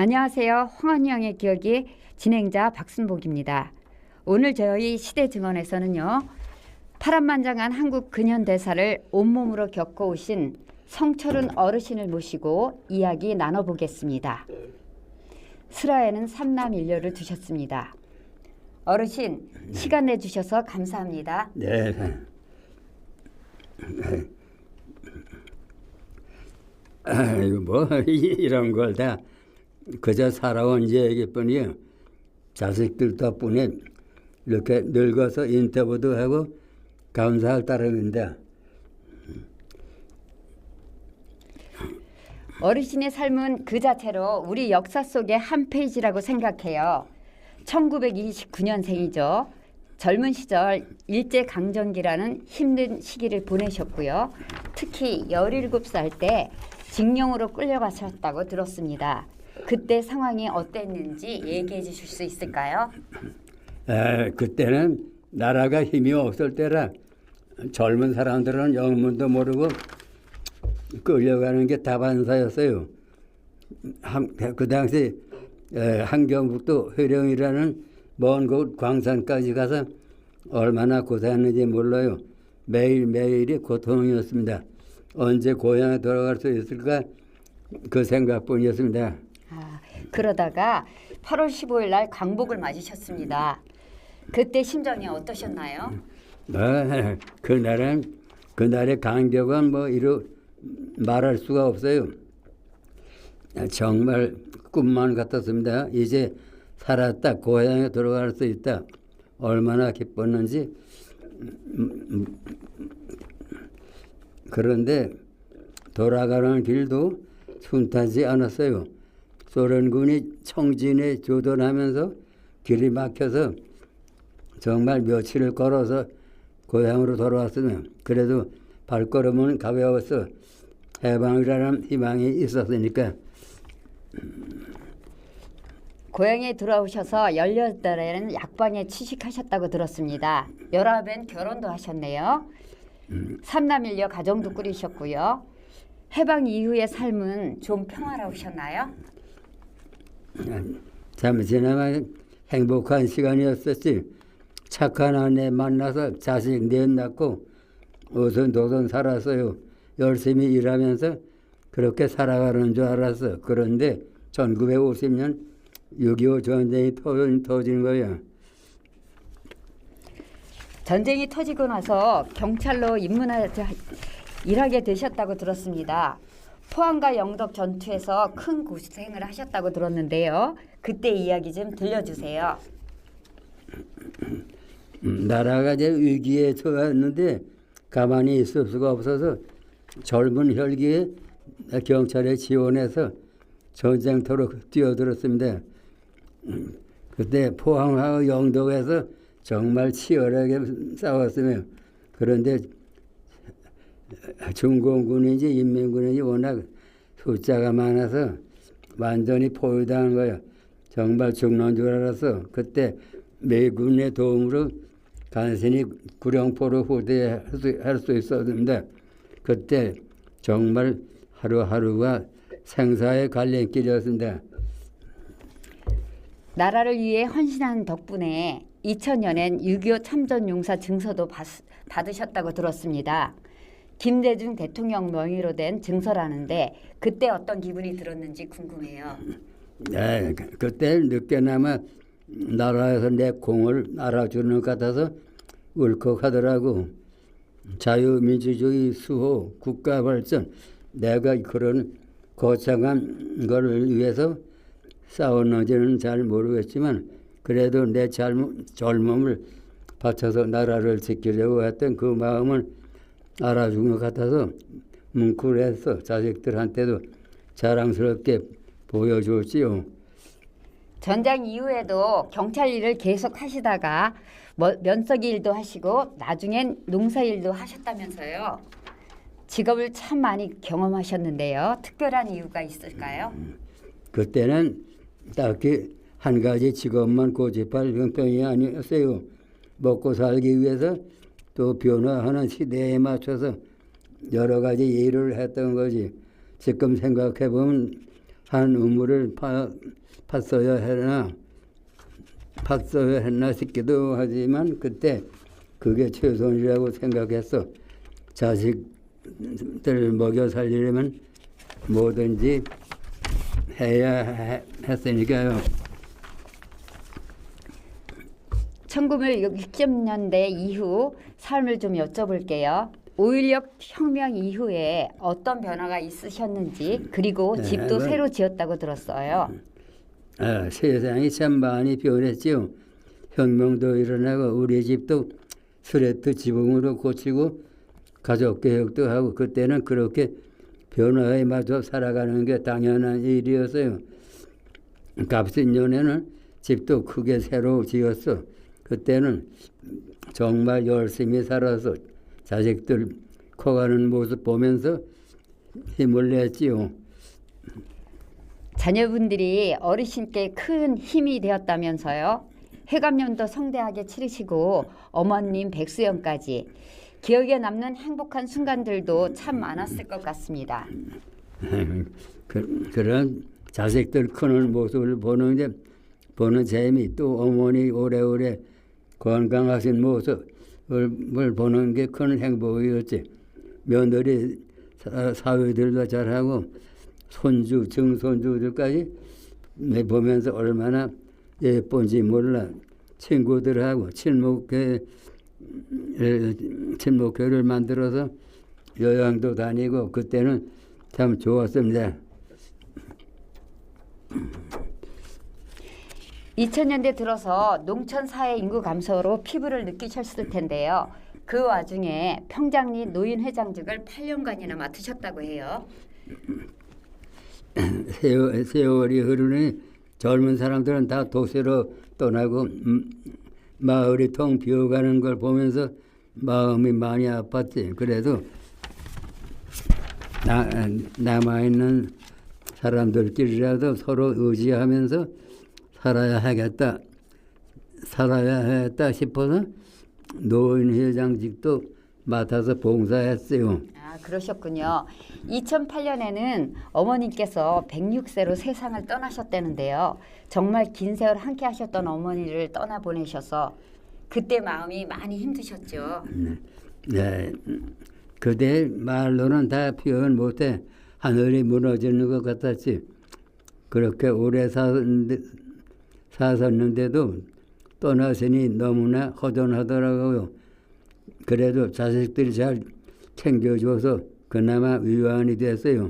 안녕하세요. 황원영의 기억이 진행자 박순복입니다. 오늘 저희 시대증언에서는요. 파란만장한 한국 근현대사를 온몸으로 겪어오신 성철은 어르신을 모시고 이야기 나눠보겠습니다. 슬하에는 삼남일녀를 두셨습니다. 어르신, 시간 내주셔서 감사합니다. 네. 이거 뭐 이런 걸 다 그저 살아온 얘기뿐이요. 자식들 덕분에 이렇게 늙어서 인터뷰도 하고 감사할 따름입니다. 어르신의 삶은 그 자체로 우리 역사 속의 한 페이지라고 생각해요. 1929년생이죠. 젊은 시절 일제강점기라는 힘든 시기를 보내셨고요. 특히 17살 때 징용으로 끌려가셨다고 들었습니다. 그때 상황이 어땠는지 얘기해 주실 수 있을까요? 그때는 나라가 힘이 없을 때라 젊은 사람들은 영문도 모르고 끌려가는 게 다반사였어요. 그 당시 한경북도 회령이라는 먼 곳 광산까지 가서 얼마나 고생했는지 몰라요. 매일매일이 고통이었습니다. 언제 고향에 돌아갈 수 있을까 그 생각뿐이었습니다. 그러다가 8월 15일 날 광복을 맞으셨습니다. 그때 심정이 어떠셨나요? 그날의 감격은 말할 수가 없어요. 정말 꿈만 같았습니다. 이제 살았다, 고향에 돌아갈 수 있다. 얼마나 기뻤는지. 그런데 돌아가는 길도 순탄치 않았어요. 소련군이 청진에 조던하면서 길이 막혀서 정말 며칠을 걸어서 고향으로 돌아왔으면 그래도 발걸음은 가벼워서 해방이라는 희망이 있었으니까. 고향에 돌아오셔서 18살에는 약방에 취직하셨다고 들었습니다. 19엔 결혼도 하셨네요. 삼남일녀 가정도 꾸리셨고요. 해방 이후의 삶은 좀 평화로우셨나요? 잠시나마 행복한 시간이었었지. 착한 아내 만나서 자식 넷 낳고 오손도손 살았어요. 열심히 일하면서 그렇게 살아가는 줄 알았어. 그런데 1950년 6.25 전쟁이 터진 거야. 전쟁이 터지고 나서 경찰로 일하게 되셨다고 들었습니다. 포항과 영덕 전투에서 큰 고생을 하셨다고 들었는데요. 그때 이야기 좀 들려주세요. 나라가 이제 위기에 처했는데 가만히 있을 수가 없어서 젊은 혈기에 경찰에 지원해서 전쟁터로 뛰어들었습니다. 그때 포항하고 영덕에서 정말 치열하게 싸웠으며 그런데 중공군인지 인민군인지 워낙 숫자가 많아서 완전히 포위당한 거야. 정말 죽는 줄 알았어. 그때 미군의 도움으로 간신히 구룡포로 후퇴할 수 있었는데 그때 정말 하루하루가 생사의 갈림길이었습니다. 나라를 위해 헌신한 덕분에 2000년엔 6.25 참전용사 증서도 받으셨다고 들었습니다. 김대중 대통령 명의로 된 증서라는데 그때 어떤 기분이 들었는지 궁금해요. 네, 그때 늦게나마 나라에서 내 공을 알아주는 것 같아서 울컥하더라고. 자유민주주의 수호, 국가발전, 내가 그런 거창한 거를 위해서 싸웠는지는 잘 모르겠지만 그래도 내 젊음을 바쳐서 나라를 지키려고 했던 그 마음을 알아준 것 같아서 뭉클했어. 자식들한테도 자랑스럽게 보여줬지요. 전쟁 이후에도 경찰 일을 계속 하시다가 면서기 일도 하시고 나중엔 농사 일도 하셨다면서요. 직업을 참 많이 경험하셨는데요. 특별한 이유가 있을까요? 그때는 딱히 한 가지 직업만 고집할 형편이 아니었어요. 먹고 살기 위해서 또 변화하는 시대에 맞춰서 여러 가지 일을 했던 거지. 지금 생각해보면 한 우물을 팠어야 했나 싶기도 하지만 그때 그게 최선이라고 생각했어. 자식들 먹여 살리려면 뭐든지 해야 했으니까요. 1960년대 이후 삶을 좀 여쭤볼게요. 5.16 혁명 이후에 어떤 변화가 있으셨는지, 그리고 네, 집도 그- 새로 지었다고 들었어요. 세상이 참 많이 변했지요. 혁명도 일어나고 우리 집도 스레트 지붕으로 고치고 가족 개혁도 하고 그때는 그렇게 변화에 맞춰 살아가는 게 당연한 일이었어요. 갑신년에는 집도 크게 새로 지었어. 그때는 정말 열심히 살아서 자식들 커가는 모습 보면서 힘을 냈지요. 자녀분들이 어르신께 큰 힘이 되었다면서요. 회감년도 성대하게 치르시고 어머님 백수연까지 기억에 남는 행복한 순간들도 참 많았을 것 같습니다. 그런 자식들 크는 모습을 보는 재미, 또 어머니 오래오래 건강하신 모습을 보는 게 큰 행복이었지. 며느리 사위들도 잘하고 손주, 증손주들까지 보면서 얼마나 예쁜지 몰라. 친구들하고 친목회를 만들어서 여행도 다니고 그때는 참 좋았습니다. 2000년대 들어서 농촌 사회 인구 감소로 피부를 느끼셨을 텐데요. 그 와중에 평장리 노인 회장직을 8년간이나 맡으셨다고 해요. 세월이 흐르니 젊은 사람들은 다 도시로 떠나고 마을이 텅 비어가는 걸 보면서 마음이 많이 아팠지. 그래도 남아있는 사람들끼리라도 서로 의지하면서 살아야 하겠다 싶어서 노인회장직도 맡아서 봉사했어요. 아, 그러셨군요. 2008년에는 어머님께서 106세로 세상을 떠나셨다는데요. 정말 긴 세월 함께 하셨던 어머니를 떠나보내셔서 그때 마음이 많이 힘드셨죠. 네, 그대 말로는 다 표현 못해. 하늘이 무너지는 것 같았지. 그렇게 오래 사셨는데도 떠나시니 너무나 허전하더라고요. 그래도 자식들이 잘 챙겨줘서 그나마 위안이 됐어요.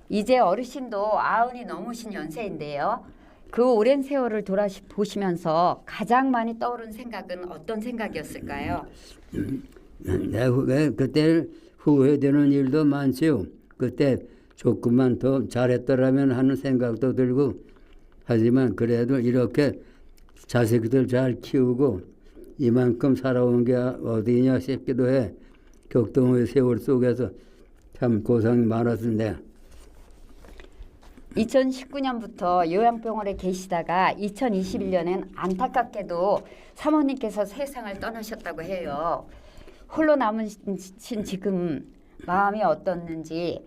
이제 어르신도 90이 넘으신 연세인데요. 그 오랜 세월을 돌아보시면서 가장 많이 떠오른 생각은 어떤 생각이었을까요? 그때 후회되는 일도 많지요. 그때 조금만 더 잘했더라면 하는 생각도 들고, 하지만 그래도 이렇게 자식들 잘 키우고 이만큼 살아온 게 어디냐 싶기도 해. 격동의 세월 속에서 참 고생이 많았습니다. 2019년부터 요양병원에 계시다가 2021년엔 안타깝게도 사모님께서 세상을 떠나셨다고 해요. 홀로 남으신 지금 마음이 어떻는지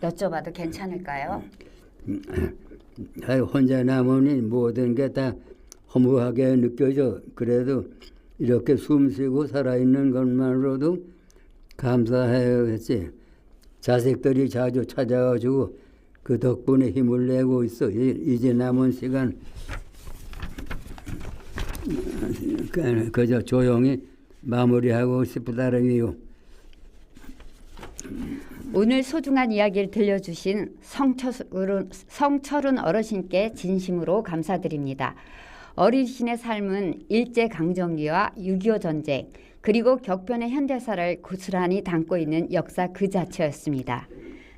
여쭤봐도 괜찮을까요? 혼자 남으니 모든 게 다 허무하게 느껴져. 그래도 이렇게 숨쉬고 살아있는 것만으로도 감사해야겠지. 자식들이 자주 찾아와주고 그 덕분에 힘을 내고 있어. 이제 남은 시간 그저 조용히 마무리하고 싶다라니요. 오늘 소중한 이야기를 들려주신 성철은 어르신께 진심으로 감사드립니다. 어르신의 삶은 일제강점기와 6.25 전쟁 그리고 격변의 현대사를 고스란히 담고 있는 역사 그 자체였습니다.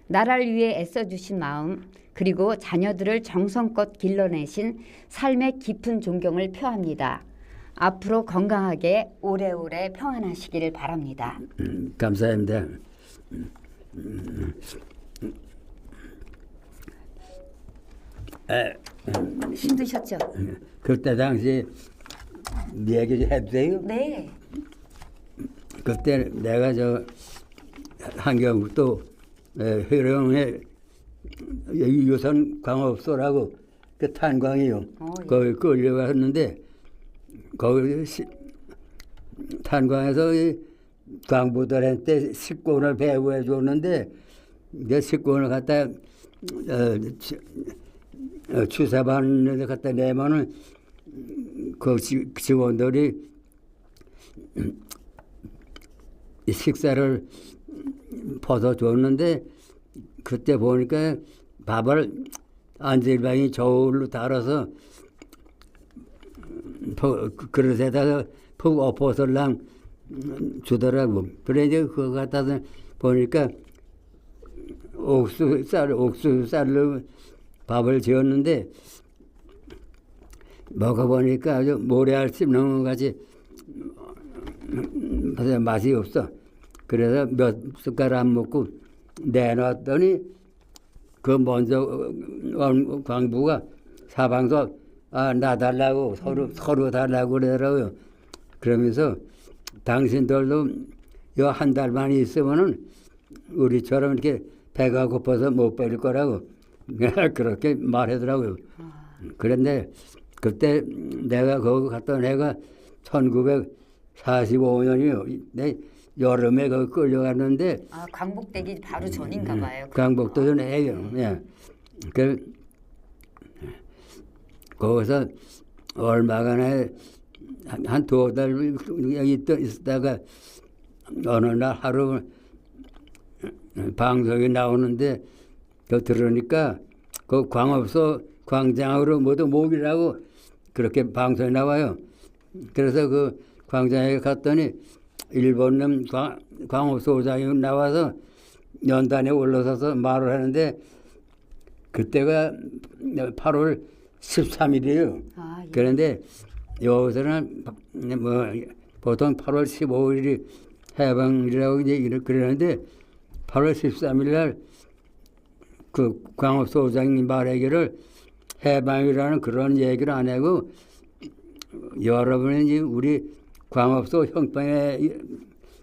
나라를 위해 애써주신 마음 그리고 자녀들을 정성껏 길러내신 삶의 깊은 존경을 표합니다. 앞으로 건강하게 오래오래 평안하시기를 바랍니다. 감사합니다. 힘드셨죠? 그때 당시 얘기 좀 해주세요. 네. 그때 내가 저 한경북도 회령에 여기 유선 광업소라고 그 탄광이요. 예. 거기 끌려갔는데 거기 탄광에서 이 광부들한테 식권을 배부해 줬는데 내 식권을 갖다 주사반에 갖다 내면은 그 직원들이 식사를 퍼서 줬는데 그때 보니까 밥을 안질방이 저울로 달아서 그릇에다가 푹 엎어서랑 주더라고. 그래 이제 그거 갖다서 보니까 옥수쌀로 밥을 지었는데 먹어보니까 아주 모래알집 넣은 것 같이 맛이 없어. 그래서 몇 숟갈 안 먹고 내놨더니 그 먼저 광부가 사방서 나 달라고 서로 달라고 그러더라고요. 그러면서 당신들도 요 한 달만 있으면은 우리처럼 이렇게 배가 고파서 못 버릴 거라고 그렇게 말하더라고요. 그런데 그때 내가 거기 갔던 해가 1945년이요. 내 여름에 거기 끌려갔는데 광복되기 바로 전인가 봐요. 광복도 전에 해요. 예. 거기서 얼마간에 한 두 달 있다가 어느 날 하루 방송이 나오는데 그 들으니까 그 광업소 광장으로 모두 모이라고 그렇게 방송에 나와요. 그래서 그 광장에 갔더니 일본놈 광업소장이 나와서 연단에 올라서서 말을 하는데 그때가 8월 13일이에요. 예. 그런데 여기서는 뭐 보통 8월 15일이 해방이라고 이제 그러는데 8월 13일 날 그 광업소장님 말하기를 해방이라는 그런 얘기를 안 하고 여러분이 우리 광업소 형평에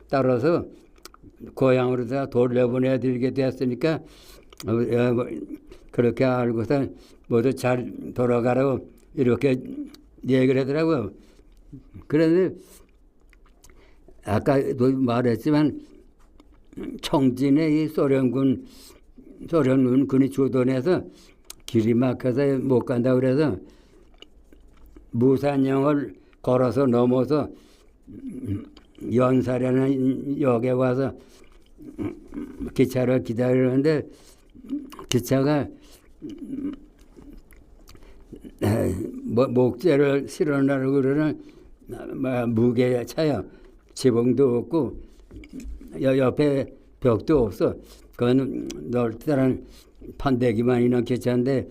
따라서 고향으로 다 돌려보내야 되게 됐으니까 그렇게 알고서 모두 잘 돌아가라고 이렇게 얘기를 하더라고요. 그런데 아까도 말했지만 청진의 이 소련군이 주둔해서 길이 막혀서 못 간다고 그래서 무산령을 걸어서 넘어서 연사라는 역에 와서 기차를 기다리는데 기차가 목재를 실어나르고 그러는 무게차요. 지붕도 없고 옆에 벽도 없어. 그건 넓다란 판대기만 있는 기차인데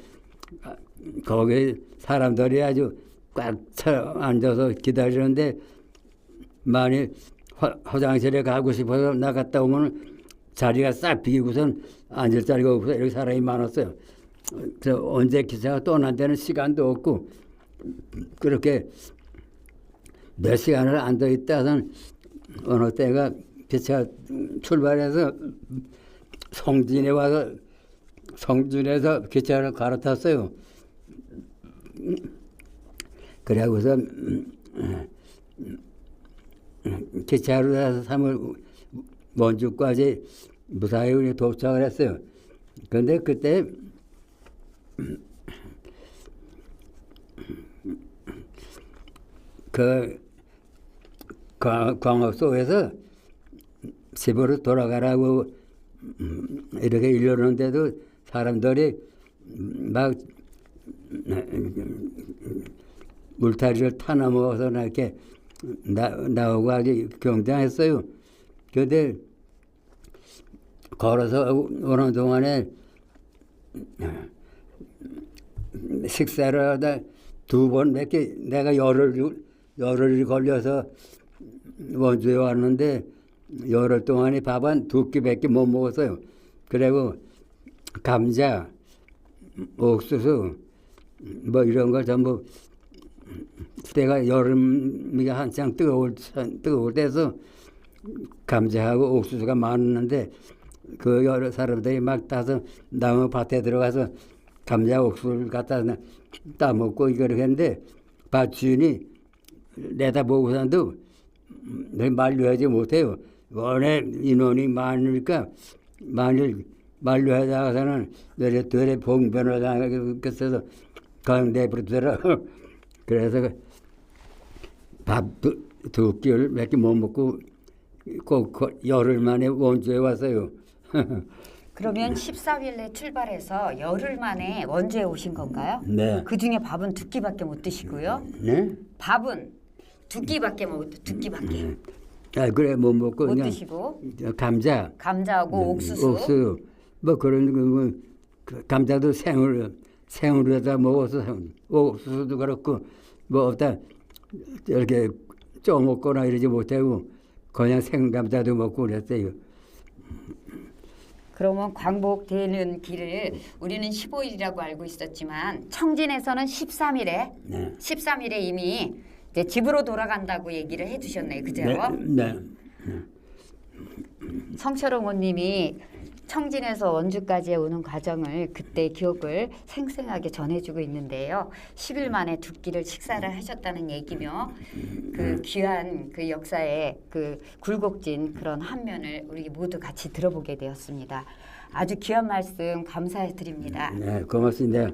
거기 사람들이 아주 꽉 차 앉아서 기다리는데 만일 화장실에 가고 싶어서 나갔다 오면 자리가 싹 비고선 앉을 자리가 없어서 이렇게 사람이 많았어요. 그래서 언제 기차가 떠난 데는 시간도 없고 그렇게 몇 시간을 앉아 있다선 어느 때가 기차 출발해서 성진에 와서 성진에서 기차를 갈아탔어요. 그래고서 기차로 가서 3월 원주까지 무사히 도착을 했어요. 그런데 그때 그 광업소에서 집으로 돌아가라고 이렇게 이러는데도 사람들이 막 울타리를 타나 먹어서 이렇게 나오고 아주 경쟁했어요. 그런데 걸어서 오는 동안에 식사를 하다 두 번 몇 개 내가 열흘이 걸려서 원주에 왔는데 열흘 동안에 밥 한 두 끼밖에 못 먹었어요. 그리고 감자, 옥수수 뭐 이런 걸 전부 때가 여름이 한창 뜨거울 때서 감자하고 옥수수가 많았는데 그 여러 사람들이 막 따서 나무 밭에 들어가서 감자 옥수수를 갖다 따먹고 이렇게 했는데 밭 주인이 내다보고서도 늘 만류하지 못해요. 워낙 인원이 많으니까 만일 만류하다가서는 되레 봉변호당에서 그냥 내버려둬라. 그래서 밥 두 끼를 몇 개 못 먹고 꼭 열흘 만에 원주에 왔어요. 그러면 14일에 출발해서 열흘 만에 원주에 오신 건가요? 네. 그 중에 밥은 두 끼밖에 못 드시고요. 네? 밥은 두 끼밖에 두 끼밖에 아 그래 못 먹고 못 그냥 드시고 감자, 감자하고 옥수수. 옥수수 뭐 그런 그 감자도 생으로다 먹어서 옥수수도 그렇고 뭐 없다 이렇게 쪼 먹거나 이러지 못하고 그냥 생감자도 먹고 그랬어요. 그러면 광복되는 길을 우리는 15일이라고 알고 있었지만 청진에서는 13일에 네. 13일에 이미 이제 집으로 돌아간다고 얘기를 해주셨네요. 그죠? 네. 성철홍 원님이 청진에서 원주까지 오는 과정을 그때 기억을 생생하게 전해주고 있는데요. 10일 만에 두 끼를 식사를 하셨다는 얘기며 그 귀한 그 역사의 그 굴곡진 그런 한 면을 우리 모두 같이 들어보게 되었습니다. 아주 귀한 말씀 감사해 드립니다. 네, 고맙습니다.